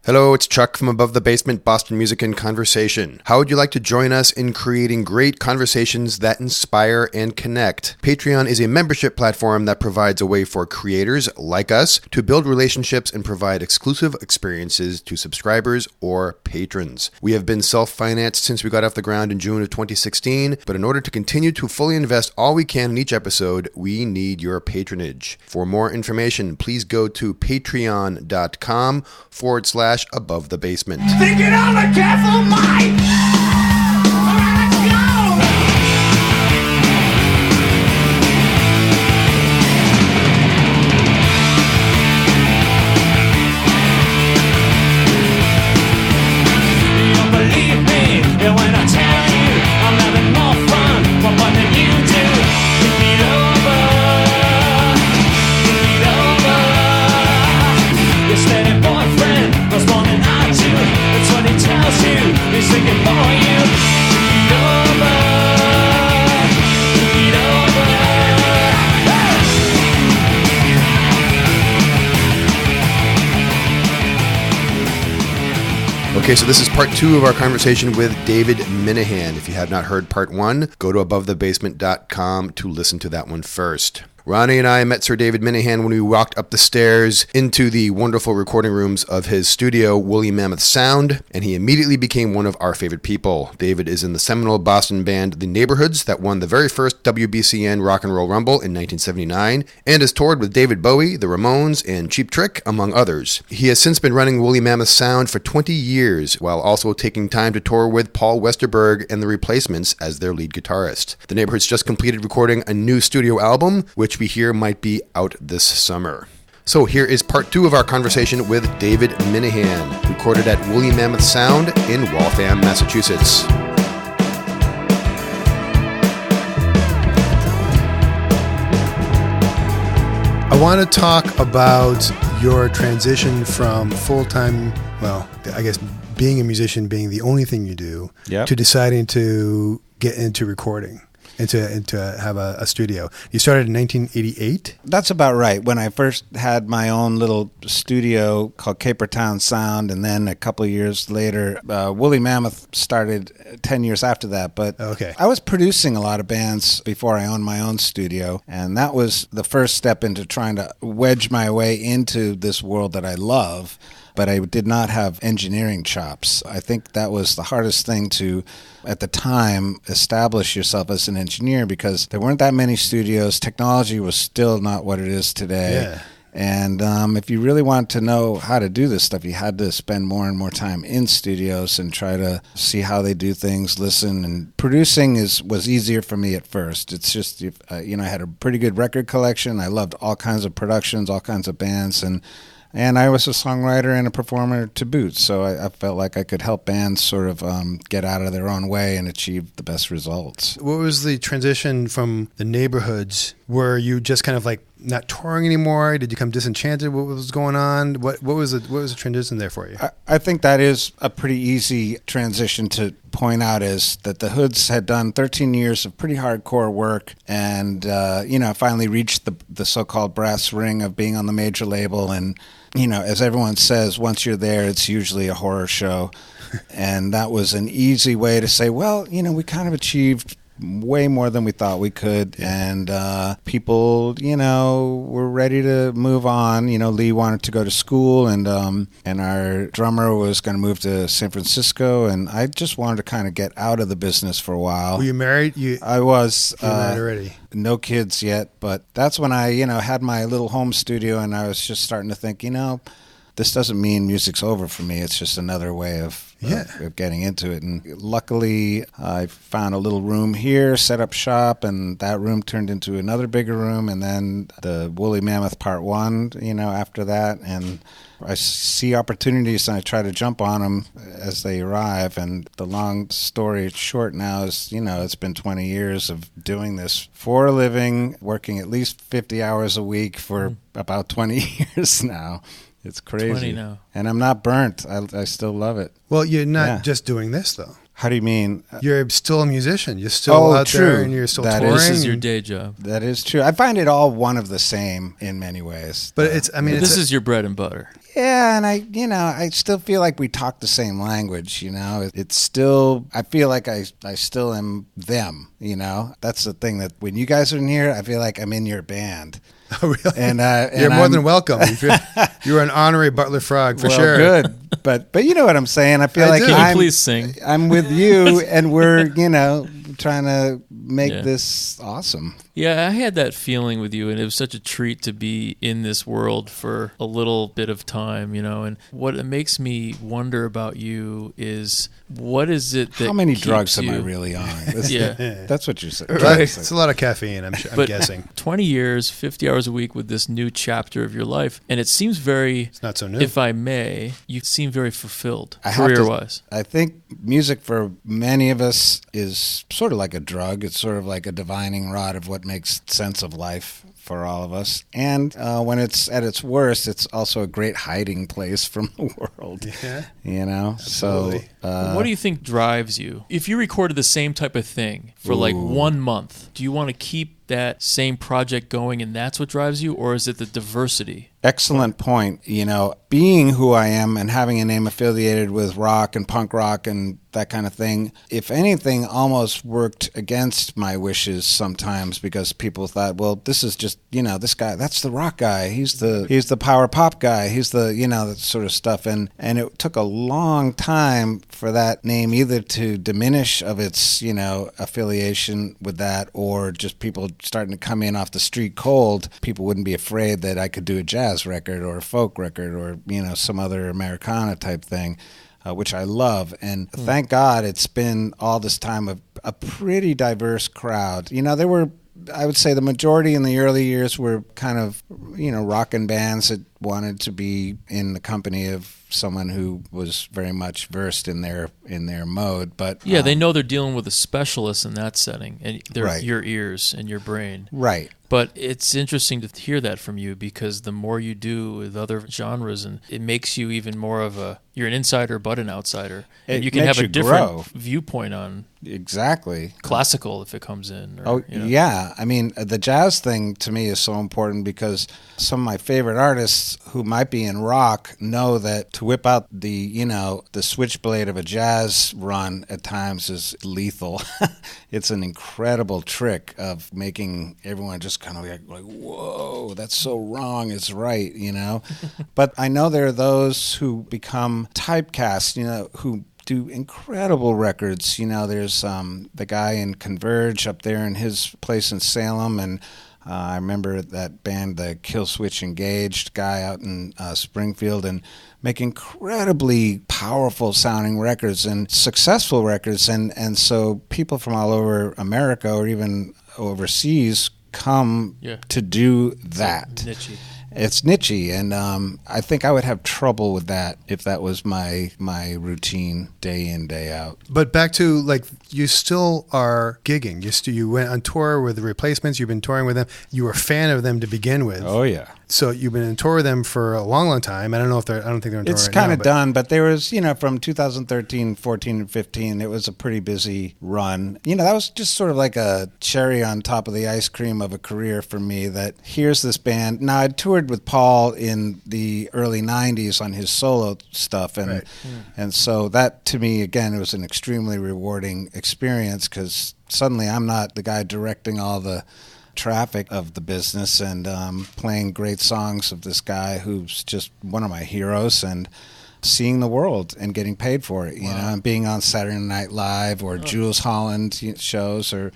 Hello, it's Chuck from Above the Basement, Boston Music and Conversation. How would you like to join us in creating great conversations that inspire and connect? Patreon is a membership platform that provides a way for creators like us to build relationships and provide exclusive experiences to subscribers or patrons. We have been self-financed since we got off the ground in June of 2016, but in order to continue to fully invest all we can in each episode, we need your patronage. For more information, please go to patreon.com/Above the Basement. Thinking I'm a careful mind. Okay, so this is part 2 of our conversation with David Minehan. If you have not heard part 1, go to abovethebasement.com to listen to that one first. Ronnie and I met Sir David Minehan when we walked up the stairs into the wonderful recording rooms of his studio, Woolly Mammoth Sound, and he immediately became one of our favorite people. David is in the seminal Boston band The Neighborhoods that won the very first WBCN Rock and Roll Rumble in 1979, and has toured with David Bowie, the Ramones, and Cheap Trick, among others. He has since been running Woolly Mammoth Sound for 20 years, while also taking time to tour with Paul Westerberg and The Replacements as their lead guitarist. The Neighborhoods just completed recording a new studio album, which we hear might be out this summer. So here is part 2 of our conversation with David Minehan, recorded at Woolly Mammoth Sound in Waltham, Massachusetts. I want to talk about your transition from full-time, well, I guess being a musician being the only thing you do, to deciding to get into recording. And to have a studio. You started in 1988? That's about right. When I first had my own little studio called Capertown Sound, and then a couple of years later, Woolly Mammoth started 10 years after that. But okay. I was producing a lot of bands before I owned my own studio, and that was the first step into trying to wedge my way into this world that I love. But I did not have engineering chops. I think that was the hardest thing to, at the time, establish yourself as an engineer, because there weren't that many studios. Technology was still not what it is today. Yeah. And if you really wanted to know how to do this stuff, you had to spend more and more time in studios and try to see how they do things, listen. And producing was easier for me at first. It's just, I had a pretty good record collection. I loved all kinds of productions, all kinds of bands, and I was a songwriter and a performer to boot, so I felt like I could help bands sort of get out of their own way and achieve the best results. What was the transition from the Neighborhoods? Were you just kind of like not touring anymore? Did you become disenchanted? What was going on? What was the transition there for you? I think that is a pretty easy transition to point out, is that the Hoods had done 13 years of pretty hardcore work, and finally reached the so-called brass ring of being on the major label. And as everyone says, once you're there, it's usually a horror show. And that was an easy way to say, well, we kind of achieved way more than we thought we could, and people, were ready to move on. Lee wanted to go to school, and our drummer was going to move to San Francisco, and I just wanted to kind of get out of the business for a while. Were you married? I was. You were married already? No kids yet, but that's when I, had my little home studio, and I was just starting to think, this doesn't mean music's over for me. It's just another way of getting into it. And luckily, I found a little room here, set up shop, and that room turned into another bigger room, and then the Woolly Mammoth Part 1, after that. And I see opportunities, and I try to jump on them as they arrive. And the long story short now is, it's been 20 years of doing this for a living, working at least 50 hours a week for about 20 years now. It's crazy. 20 now. And I'm not burnt. I still love it. Well, you're not just doing this, though. How do you mean? You're still a musician. You're still out there and you're still touring. This is your day job. That is true. I find it all one of the same in many ways. But this is your bread and butter. Yeah, and I still feel like we talk the same language, It's still, I feel like I still am them, That's the thing, that when you guys are in here, I feel like I'm in your band. Oh, really? And you're more than welcome. You're an honorary Butler Frog for sure. Good, but you know what I'm saying. I feel like Can you please sing? I'm with you, and we're trying to make this awesome. Yeah, I had that feeling with you, and it was such a treat to be in this world for a little bit of time, And what it makes me wonder about you is, what is it that how many keeps drugs you? Am I really on? That's what you said. Right. It's a lot of caffeine, I'm guessing. 20 years, 50 hours a week with this new chapter of your life, and it seems very, it's not so new. If I may, you seem very fulfilled career-wise. I think music for many of us is sort of like a drug. It's sort of like a divining rod of what makes sense of life for all of us. And when it's at its worst, it's also a great hiding place from the world. Yeah. So what do you think drives you? If you recorded the same type of thing for like 1 month, do you want to keep that same project going and that's what drives you, or is it the diversity? Excellent point. Being who I am and having a name affiliated with rock and punk rock and that kind of thing, if anything, almost worked against my wishes sometimes, because people thought, well, this is just, this guy, that's the rock guy. He's the power pop guy. He's the, that sort of stuff. And it took a long time for that name either to diminish of its, affiliation with that, or just people starting to come in off the street cold. People wouldn't be afraid that I could do a jazz record or a folk record or, some other Americana type thing. Which I love, and thank God it's been all this time a pretty diverse crowd. There were, I would say the majority in the early years were kind of, rockin' bands that wanted to be in the company of someone who was very much versed in their mode. But they know they're dealing with a specialist in that setting, and they're your ears and your brain. Right. But it's interesting to hear that from you, because the more you do with other genres, and it makes you even more of you're an insider but an outsider. And you can have a different viewpoint on exactly classical if it comes in. Yeah. I mean, the jazz thing to me is so important, because some of my favorite artists who might be in rock know that to whip out the switchblade of a jazz run at times is lethal. It's an incredible trick of making everyone just kind of like, whoa, that's so wrong, it's right, But I know there are those who become typecast, who do incredible records. There's the guy in Converge up there in his place in Salem, and I remember that band, the Killswitch Engaged guy out in Springfield, and make incredibly powerful sounding records and successful records. And so people from all over America or even overseas come to do that. It's niche-y, and I think I would have trouble with that if that was my routine day in, day out. But back to, you still are gigging. You went on tour with the Replacements. You've been touring with them. You were a fan of them to begin with. Oh, yeah. So you've been on tour with them for a long, long time. I don't think they're on tour right now. It's kind of done, but there was, from 2013, 14, and 15, it was a pretty busy run. That was just sort of like a cherry on top of the ice cream of a career for me, that here's this band. Now, I toured with Paul in the early 90s on his solo stuff, and and so that, to me, again, it was an extremely rewarding experience, because suddenly I'm not the guy directing all the traffic of the business and playing great songs of this guy who's just one of my heroes, and seeing the world and getting paid for it, and being on Saturday Night Live or Jules Holland shows, or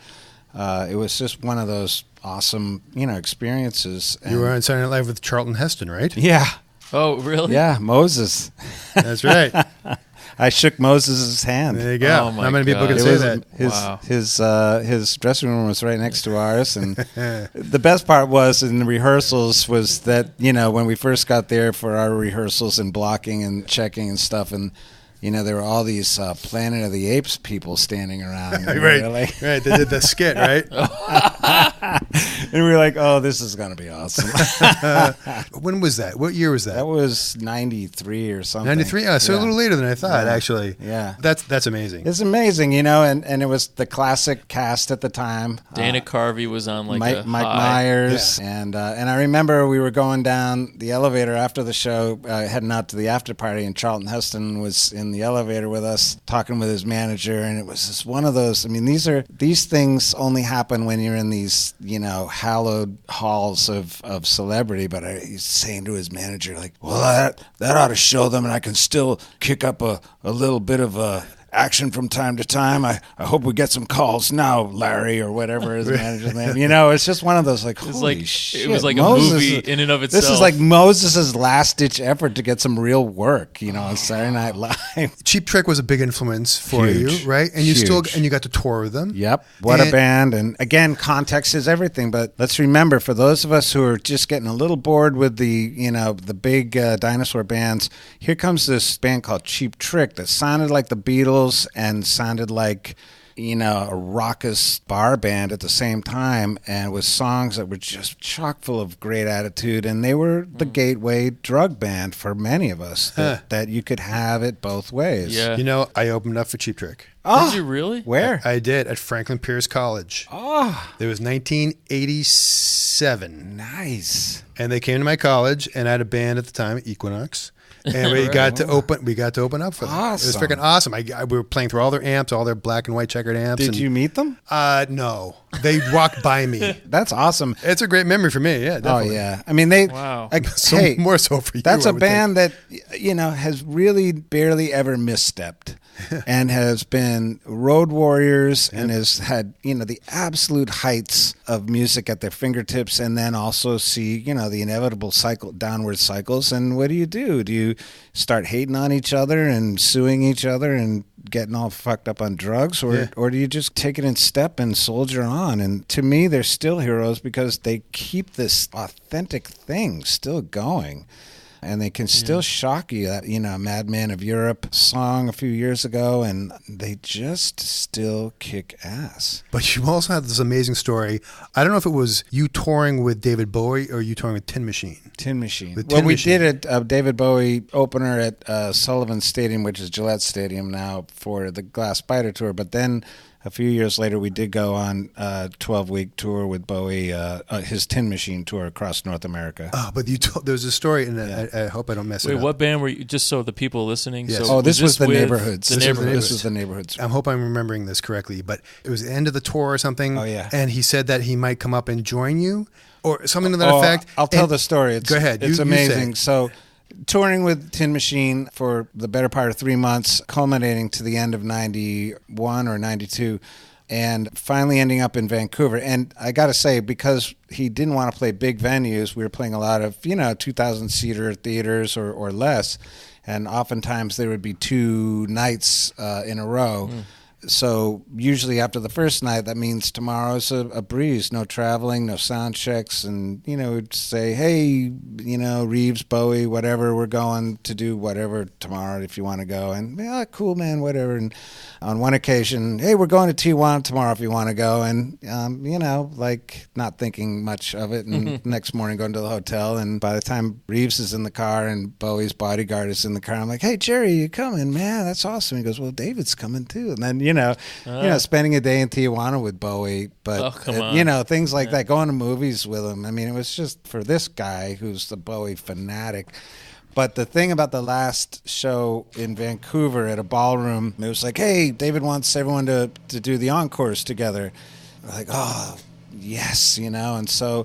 it was just one of those awesome, experiences. You were on Saturday Night Live with Charlton Heston, right? Yeah. Oh, really? Yeah, Moses. That's right. I shook Moses' hand. There you go. How many people can say that? His dressing room was right next to ours, and the best part was in the rehearsals was that, when we first got there for our rehearsals and blocking and checking and stuff, and there were all these Planet of the Apes people standing around. Right. They did the skit, right? And we were like, oh, this is going to be awesome. When was that? What year was that? That was 93 or something. 93? Oh, so a little later than I thought, actually. Yeah. That's amazing. It's amazing, and it was the classic cast at the time. Dana Carvey was on Mike Myers. Yeah. And I remember we were going down the elevator after the show, heading out to the after party, and Charlton Heston was in the elevator with us, talking with his manager, and it was just one of those. I mean, these things only happen when you're in these, hallowed halls of celebrity. But he's saying to his manager, like, well, that ought to show them, and I can still kick up a little bit of action from time to time. I hope we get some calls now, Larry, or whatever his manager's name. It's just one of those holy shit. It was like Moses, a movie in and of itself. This is like Moses' last-ditch effort to get some real work, on Saturday Night Live. Cheap Trick was a big influence for you, right? And you got to tour with them. Yep. What a band. And again, context is everything. But let's remember, for those of us who are just getting a little bored with the big dinosaur bands, here comes this band called Cheap Trick that sounded like the Beatles and sounded like a raucous bar band at the same time, and with songs that were just chock full of great attitude, and they were the gateway drug band for many of us, that you could have it both ways. Yeah. I opened up for Cheap Trick. Oh, did you really? Where? I did, at Franklin Pierce College. Oh, It was 1987. nice. And they came to my college, and I had a band at the time, Equinox. And we got to open up for them. Awesome. It was freaking awesome. We were playing through all their amps, all their black and white checkered amps. Did you meet them? No. They walked by me. That's awesome. It's a great memory for me. Yeah, definitely. Oh yeah. I mean, they. Wow. More so for you. That's I a would band that has really barely ever misstepped, and has been road warriors, and has had the absolute heights of music at their fingertips, and then also see the inevitable downward cycles. And what do? Do you start hating on each other and suing each other and getting all fucked up on drugs, or do you just take it in step and soldier on? And to me, they're still heroes because they keep this authentic thing still going. And they can still shock you. That Madman of Europe song a few years ago, and they just still kick ass. But you also have this amazing story. I don't know if it was you touring with David Bowie or you touring with Tin Machine. Tin Machine. We did a David Bowie opener at Sullivan Stadium, which is Gillette Stadium now, for the Glass Spider tour. But then a few years later, we did go on a 12-week tour with Bowie, his Tin Machine tour across North America. Oh, but there was a story, and I hope I don't mess it up. Wait, what band were you? Just so the people listening. Yes. So this was the with Neighborhoods. The Neighborhoods. This was the Neighborhoods. I hope I'm remembering this correctly, but it was the end of the tour or something. Oh, yeah. And he said that he might come up and join you, or something to that effect. I'll tell the story. Go ahead. It's You amazing. say. So, touring with Tin Machine for the better part of 3 months, culminating to the end of 91 or 92. And finally ending up in Vancouver. And I got to say, because he didn't want to play big venues, we were playing a lot of, 2,000-seater theaters or less. And oftentimes there would be 2 nights in a row. So usually after the first night, that means tomorrow's a breeze, no traveling, no sound checks. And, we'd say, hey, Reeves, Bowie, whatever, we're going to do whatever tomorrow if you want to go. And, yeah, cool, man, whatever. And on one occasion, hey, we're going to Tijuana tomorrow if you want to go. And, not thinking much of it. And next morning going to the hotel. And by the time Reeves is in the car and Bowie's bodyguard is in the car, I'm like, hey, Jerry, you coming? Man, that's awesome. He goes, well, David's coming too. And then, spending a day in Tijuana with Bowie, but things like that, going to movies with him. I mean, it was just for this guy who's the Bowie fanatic. But the thing about the last show in Vancouver at a ballroom, it was like, hey, David wants everyone to do the encores together. We're like, oh, yes, and so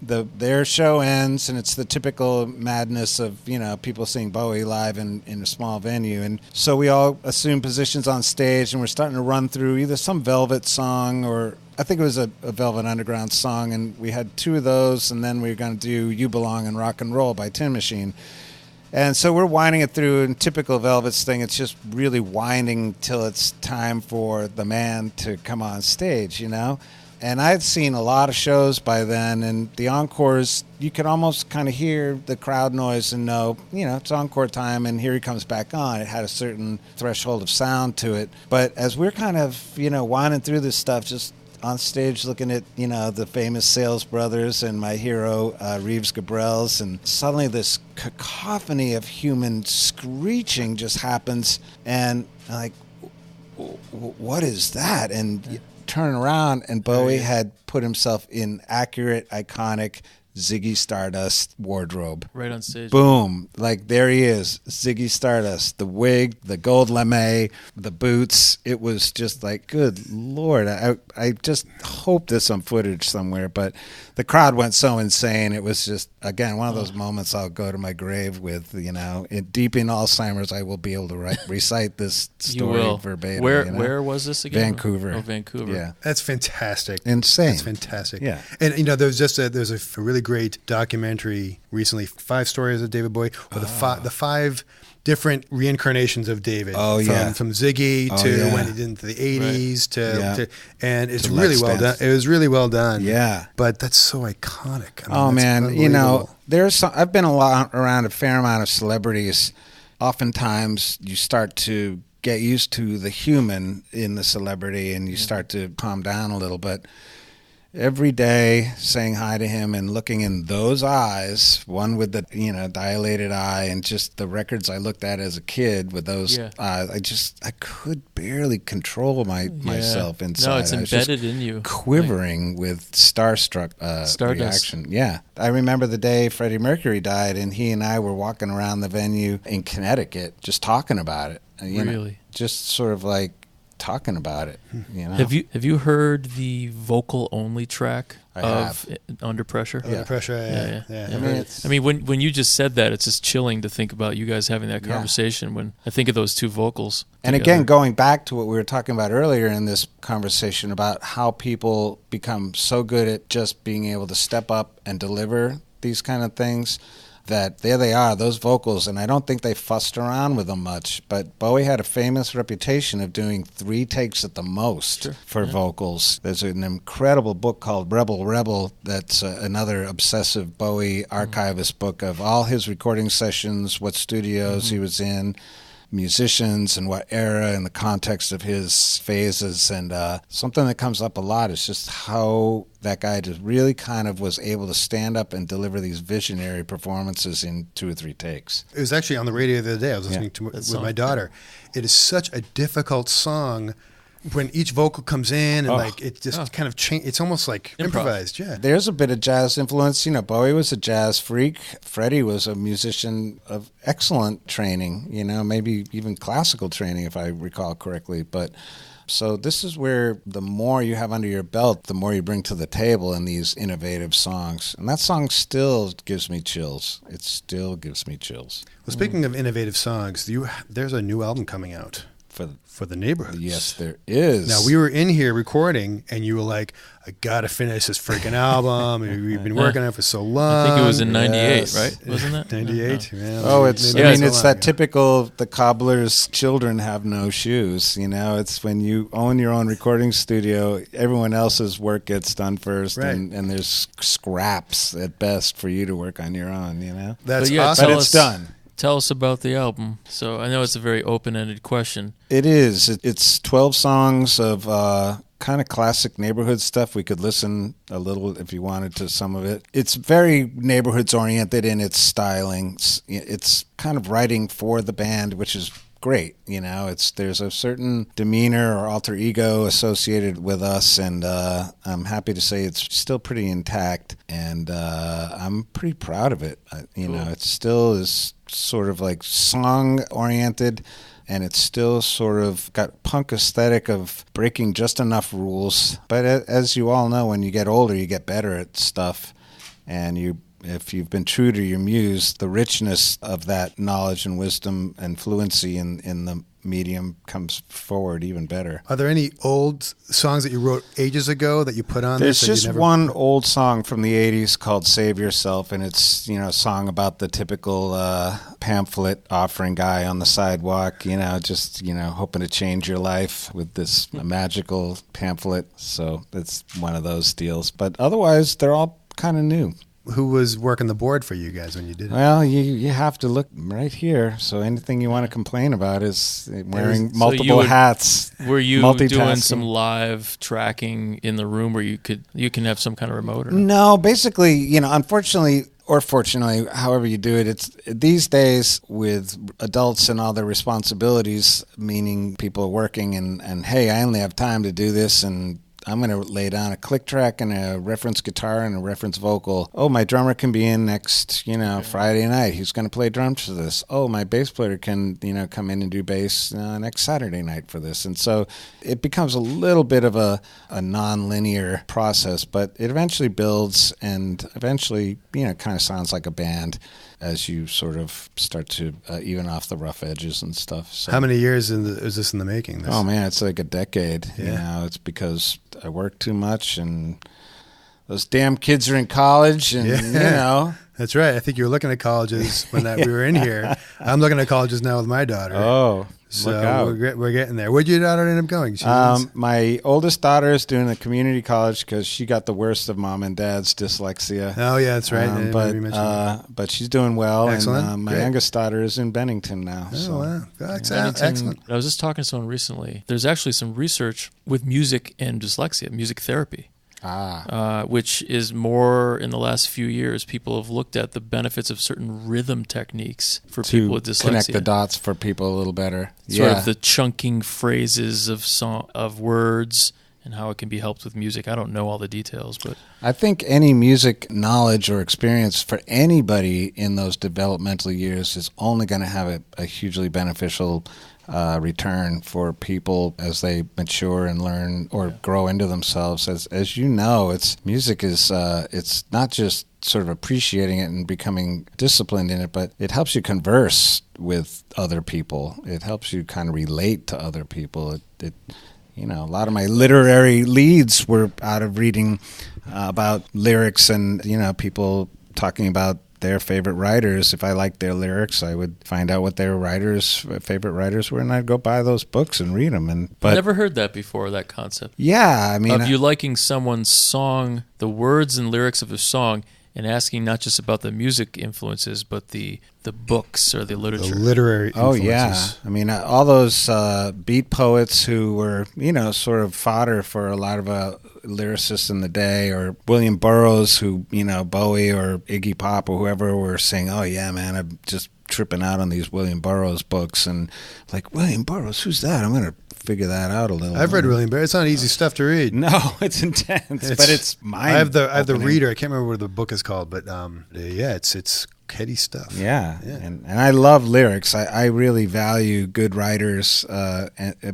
their show ends, and it's the typical madness of people seeing Bowie live in a small venue, and so we all assume positions on stage, and we're starting to run through either some Velvet song, or I think it was a Velvet Underground song, and we had 2 of those, and then we were going to do You Belong in Rock and Roll by Tin Machine. And so we're winding it through, and typical Velvet's thing, it's just really winding till it's time for the man to come on stage, And I'd seen a lot of shows by then, and the encores, you could almost kind of hear the crowd noise and know, it's encore time, and here he comes back on. It had a certain threshold of sound to it. But as we're kind of, winding through this stuff, just on stage looking at, the famous Sales Brothers and my hero, Reeves Gabrels, and suddenly this cacophony of human screeching just happens, and I'm like, what is that? And you turn around, and Bowie had put himself in accurate, iconic Ziggy Stardust wardrobe. Right on stage. Boom. Like, there he is, Ziggy Stardust, the wig, the gold lame, the boots. It was just like, good Lord. I just hope there's some footage somewhere, but the crowd went so insane. It was just, again, one of those moments I'll go to my grave with, deep in Alzheimer's, I will be able to recite this story verbatim. Where was this again? Vancouver. Oh, Vancouver. Yeah. That's fantastic. Insane. That's fantastic. Yeah. And, there's a really great documentary recently, 5 stories of David Bowie, or the 5 different reincarnations of David. From Ziggy to when he did into the 80s and it's really well done. It was really well done. Yeah. But that's so iconic. I've been around a fair amount of celebrities. Oftentimes you start to get used to the human in the celebrity and you start to calm down a little, but every day saying hi to him and looking in those eyes, one with the dilated eye, and just the records I looked at as a kid with those eyes, I could barely control myself inside. No, it's embedded in you, quivering with starstruck reaction. Yeah, I remember the day Freddie Mercury died, and he and I were walking around the venue in Connecticut just talking about it. Really, just sort of like talking about it. Have you heard the vocal only track of Under Pressure? Under Pressure, yeah. I mean, when you just said that, it's just chilling to think about you guys having that conversation. When I think of those 2 vocals and together. Again, going back to what we were talking about earlier in this conversation about how people become so good at just being able to step up and deliver these kind of things, that there they are, those vocals, and I don't think they fussed around with them much, but Bowie had a famous reputation of doing 3 takes at the most for vocals. There's an incredible book called Rebel Rebel that's another obsessive Bowie archivist book of all his recording sessions, what studios he was in, musicians and what era and the context of his phases, and something that comes up a lot is just how that guy just really kind of was able to stand up and deliver these visionary performances in 2 or 3 takes. It was actually on the radio the other day. I was listening to it with my daughter. It is such a difficult song when each vocal comes in and it just kind of change. It's almost like improvised. Yeah, there's a bit of jazz influence. Bowie was a jazz freak. Freddie was a musician of excellent training. Maybe even classical training, if I recall correctly. But so this is where the more you have under your belt, the more you bring to the table in these innovative songs. And that song still gives me chills. It still gives me chills. Well, speaking of innovative songs, there's a new album coming out. For the neighborhoods. Yes, there is. Now, we were in here recording, and you were like, I got to finish this freaking album. We've been working on it for so long. I think it was in 98, right? Wasn't it? 98, yeah. Oh, it's that typical, the cobbler's children have no shoes. It's when you own your own recording studio, everyone else's work gets done first, and there's scraps at best for you to work on your own, That's awesome. But it's done. Tell us about the album. So I know it's a very open-ended question. It is. It's 12 songs of kind of classic neighborhood stuff. We could listen a little if you wanted to some of it. It's very neighborhoods-oriented in its styling. It's kind of writing for the band, which is great. There's a certain demeanor or alter ego associated with us, and I'm happy to say it's still pretty intact, and I'm pretty proud of it. Cool. It still is sort of like song oriented, and it's still sort of got punk aesthetic of breaking just enough rules. But as you all know, when you get older, you get better at stuff, and if you've been true to your muse, the richness of that knowledge and wisdom and fluency in the medium comes forward even better. Are there any old songs that you wrote ages ago that you put on? There's just one old song from the 80s called Save Yourself, and it's a song about the typical pamphlet offering guy on the sidewalk, hoping to change your life with this magical pamphlet. So it's one of those deals. But otherwise, they're all kind of new. who was working the board for you guys when you did it? Well, you have to look right here. So anything you want to complain about is wearing multiple hats. Were you doing some live tracking in the room where you can have some kind of remote? Or? No, basically, unfortunately or fortunately, however you do it, it's these days with adults and all their responsibilities, meaning people are working and hey, I only have time to do this, and I'm going to lay down a click track and a reference guitar and a reference vocal. Oh, my drummer can be in next, Friday night. He's going to play drums for this. Oh, my bass player can, come in and do bass next Saturday night for this. And so it becomes a little bit of a non-linear process, but it eventually builds and eventually, kind of sounds like a band as you sort of start to even off the rough edges and stuff. So, how many years is this in the making? Oh, man, it's like a decade. Yeah. It's because I work too much and those damn kids are in college and, That's right. I think you were looking at colleges when we were in here. I'm looking at colleges now with my daughter. Oh, so we're getting there. Where'd your daughter end up going? My oldest daughter is doing a community college because she got the worst of mom and dad's dyslexia. Oh yeah, that's right. But she's doing well. Excellent. And my youngest daughter is in Bennington now. Oh wow, Bennington, excellent. I was just talking to someone recently. There's actually some research with music and dyslexia, music therapy. Which is more in the last few years. People have looked at the benefits of certain rhythm techniques for people with dyslexia. Connect the dots for people a little better. Sort of the chunking phrases of words and how it can be helped with music. I don't know all the details, but I think any music knowledge or experience for anybody in those developmental years is only going to have a hugely beneficial return for people as they mature and learn or grow into themselves. As you know, music is it's not just sort of appreciating it and becoming disciplined in it, but it helps you converse with other people. It helps you kind of relate to other people. A lot of my literary leads were out of reading about lyrics and people talking about their favorite writers. If I liked their lyrics, I would find out what their favorite writers were, and I'd go buy those books and read them. I've never heard that before, that concept. Yeah, I mean, of you liking someone's song, the words and lyrics of a song, and asking not just about the music influences, but the books or the literature. The literary influences. Oh, yeah. I mean, all those beat poets who were, sort of fodder for a lot of lyricists in the day, or William Burroughs, who, Bowie or Iggy Pop or whoever were saying, oh, yeah, man, I'm just tripping out on these William Burroughs books. And like, William Burroughs, who's that? I'm going to figure that out a little. I've read William Burroughs. It's not easy stuff to read. No, it's intense, but it's mind. I have the reader. I can't remember what the book is called, but it's heady stuff. Yeah. And I love lyrics. I really value good writers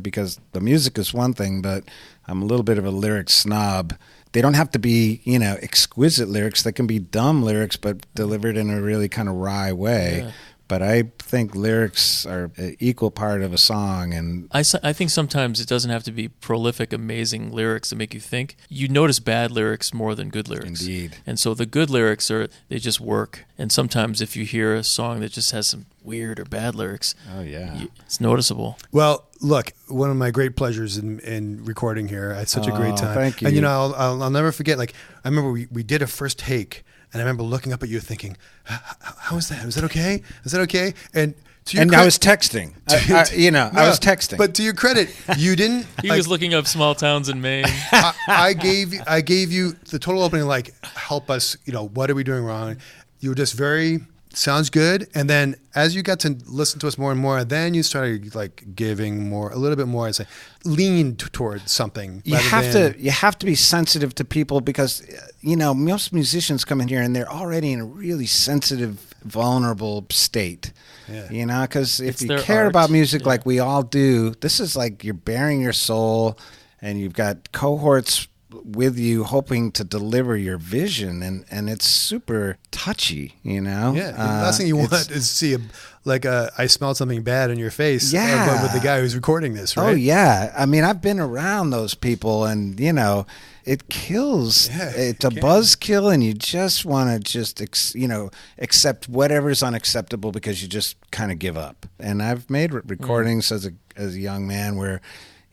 because the music is one thing, but I'm a little bit of a lyric snob. They don't have to be, exquisite lyrics. They can be dumb lyrics, but delivered in a really kind of wry way. Yeah. But I think lyrics are an equal part of a song. And I think sometimes it doesn't have to be prolific, amazing lyrics that make you think. You notice bad lyrics more than good lyrics. Indeed. And so the good lyrics they just work. And sometimes if you hear a song that just has some weird or bad lyrics, oh yeah, it's noticeable. Well, look, one of my great pleasures in recording here. I had such a great time. Thank you. And I'll never forget. Like, I remember we did a first take. And I remember looking up at you thinking, how was that? Was that okay? Is that okay? And I was texting. I was texting. But to your credit, you didn't. He was looking up small towns in Maine. I gave you the total opening, like, help us, what are we doing wrong? You were just very, sounds good. And then as you got to listen to us more and more, then you started like giving a little bit more, and lean towards something. You have to be sensitive to people because, most musicians come in here and they're already in a really sensitive, vulnerable state. Yeah. Because if you care about music like we all do, this is like you're bearing your soul and you've got cohorts with you hoping to deliver your vision, and it's super touchy, Yeah. The last thing you want is see I smelled something bad in your face. Yeah. With the guy who's recording this, right? Oh, yeah. I mean, I've been around those people, and, it kills. Yeah, it's a buzzkill, and you just want to accept whatever's unacceptable because you just kind of give up. And I've made recordings as a young man where,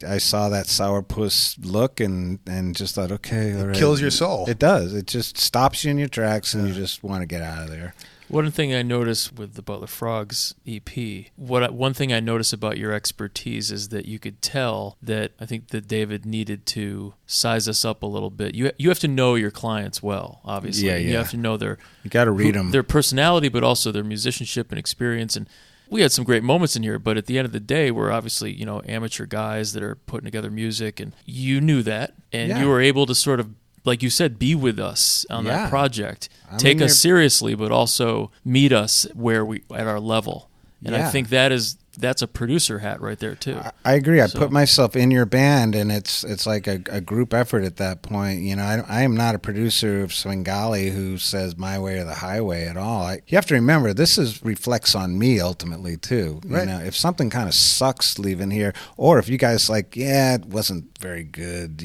I saw that sourpuss look and just thought, okay, all right. Kills your soul. It does. It just stops you in your tracks, and you just want to get out of there. One thing I noticed with the Butler Frogs EP, one thing I noticed about your expertise is that you could tell that I think that David needed to size us up a little bit. You have to know your clients well, obviously. Yeah. You have to know you got to read them. Their personality, but also their musicianship and experience. And we had some great moments in here, but at the end of the day, we're obviously, amateur guys that are putting together music, and you knew that, and you were able to sort of, like you said, be with us on that project. Take us seriously, but also meet us at our level. And I think that's a producer hat right there too. I agree. I put myself in your band, and it's like a group effort at that point. I am not a producer of Svengali who says my way or the highway at all. You have to remember, this reflects on me ultimately too. Right. If something kind of sucks leaving here, or if you guys it wasn't very good,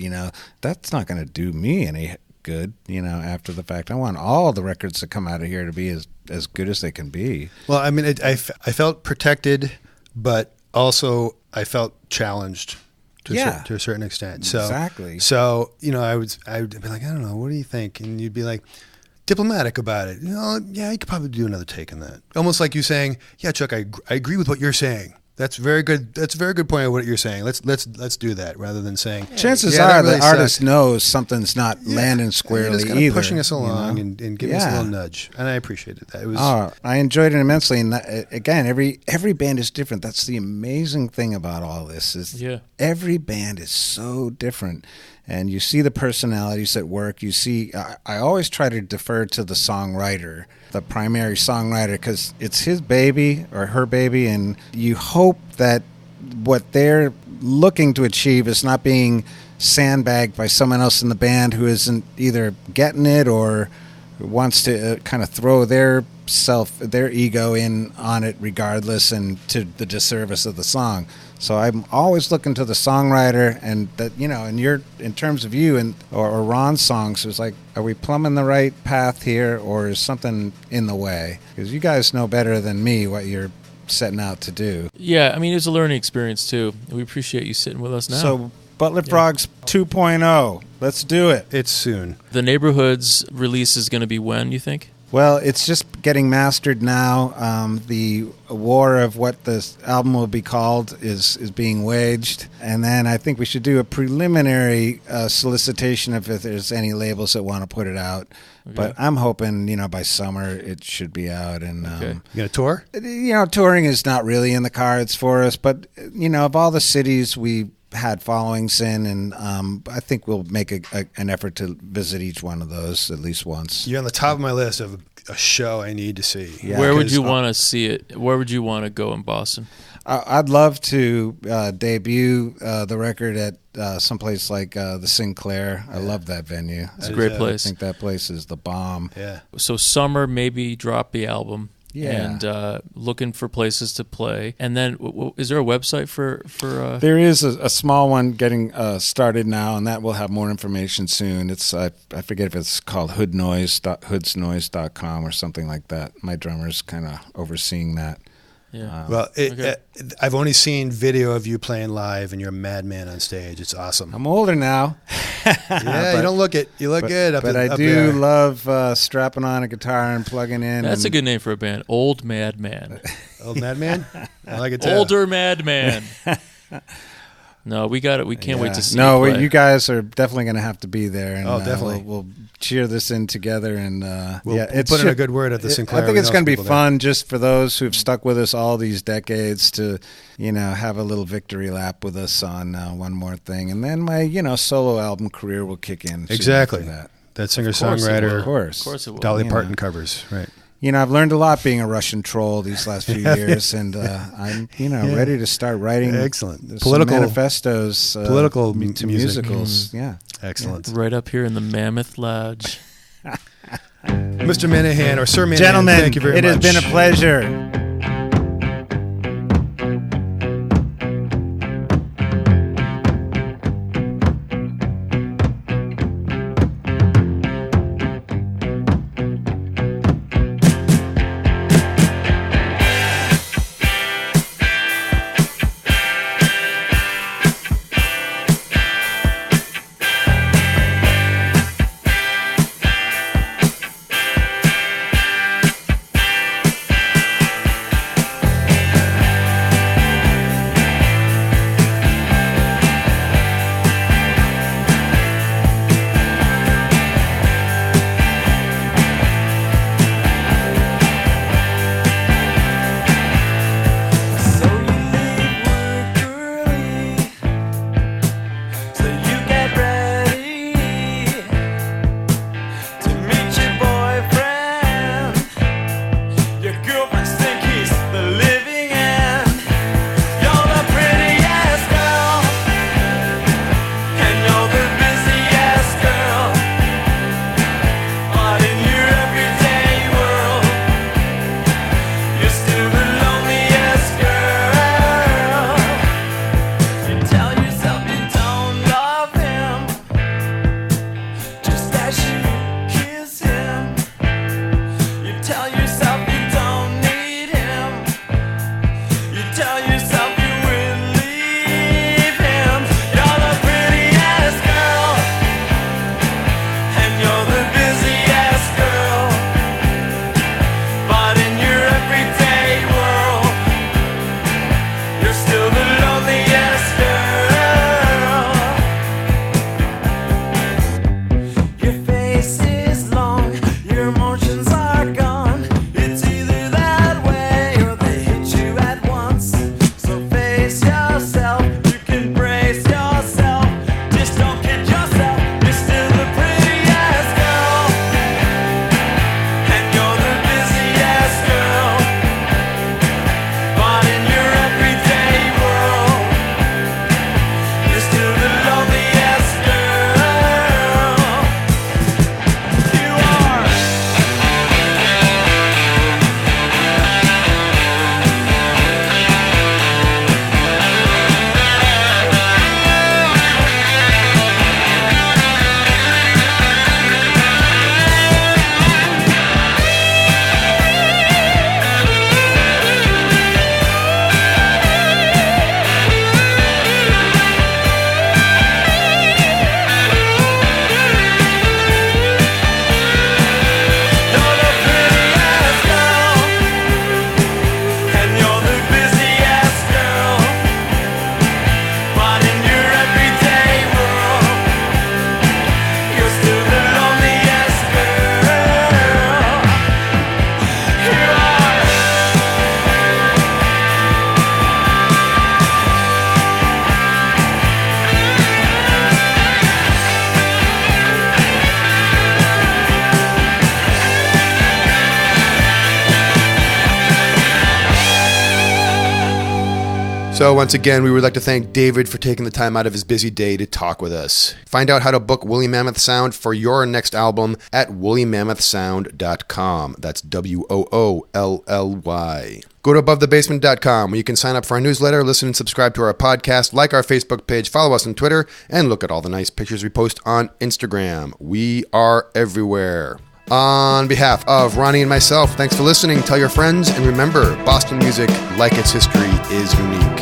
that's not going to do me any good, after the fact. I want all the records that come out of here to be as good as they can be. Well, I mean, I felt protected, but also I felt challenged to a certain extent. So, exactly. So, I would be like, I don't know, what do you think? And you'd be like, diplomatic about it. You could probably do another take on that. Almost like you saying, yeah, Chuck, I agree with what you're saying. That's very good. That's a very good point of what you're saying. Let's do that rather than saying. Chances are the artist knows something's not landing squarely kind of either. Pushing us along and giving us a little nudge, and I appreciated that. It was. I enjoyed it immensely, and again, every band is different. That's the amazing thing about all this is every band is so different. And you see the personalities at work. You see, I always try to defer to the songwriter, the primary songwriter, because it's his baby or her baby, and you hope that what they're looking to achieve is not being sandbagged by someone else in the band who isn't either getting it or wants to kind of throw their ego in on it regardless, and to the disservice of the song. So I'm always looking to the songwriter, and that, in terms of you or Ron's songs, it's like, are we plumbing the right path here, or is something in the way? Because you guys know better than me what you're setting out to do. Yeah, I mean, it's a learning experience too. We appreciate you sitting with us now. So Butler Frogs 2.0, let's do it. It's soon. The Neighborhoods release is going to be when, you think? Well, it's just getting mastered now. The war of what this album will be called is being waged. And then I think we should do a preliminary solicitation if there's any labels that want to put it out. Okay. But I'm hoping, by summer it should be out. And you going to tour? Touring is not really in the cards for us. But, of all the cities we had followings in, and I think we'll make an effort to visit each one of those at least once. You're on the top of my list of a show I need to see. Yeah, where would you want to see it? Where would you want to go in Boston? I'd love to debut the record at someplace like the Sinclair. I love that venue. It's a great place. I think that place is the bomb. Yeah. So summer, maybe drop the album. Yeah. And looking for places to play. And then, is there a website for There is a small one getting started now, and that will have more information soon. It's I forget if it's called hoodsnoise.com or something like that. My drummer's kind of overseeing that. Yeah. Well, I've only seen video of you playing live, and you're a madman on stage. It's awesome. I'm older now. Yeah, you don't look it. You look good. But I do love strapping on a guitar and plugging in. That's a good name for a band. Old Madman. Old Madman? I like it too. Older Madman. No, we got it. We can't wait to see. No, you guys are definitely going to have to be there. And, definitely. We'll cheer this in together, and we'll put in a good word at the Sinclair. I think it's going to be fun just for those who've stuck with us all these decades to, have a little victory lap with us on One More Thing, and then my solo album career will kick in. Exactly. That singer-songwriter, of course it will. Dolly Parton covers, right? I've learned a lot being a Russian troll these last few years, and I'm, ready to start writing political manifestos, political to musicals. Mm-hmm. Yeah, excellent. Right up here in the Mammoth Lodge. Mr. Minehan, or Sir Minehan, gentlemen, thank you very much. It has been a pleasure. So once again, we would like to thank David for taking the time out of his busy day to talk with us. Find out how to book Woolly Mammoth Sound for your next album at woolymammothsound.com. That's WOOLLY. Go to abovethebasement.com where you can sign up for our newsletter, listen and subscribe to our podcast, like our Facebook page, follow us on Twitter, and look at all the nice pictures we post on Instagram. We are everywhere. On behalf of Ronnie and myself, thanks for listening. Tell your friends, and remember, Boston music, like its history, is unique.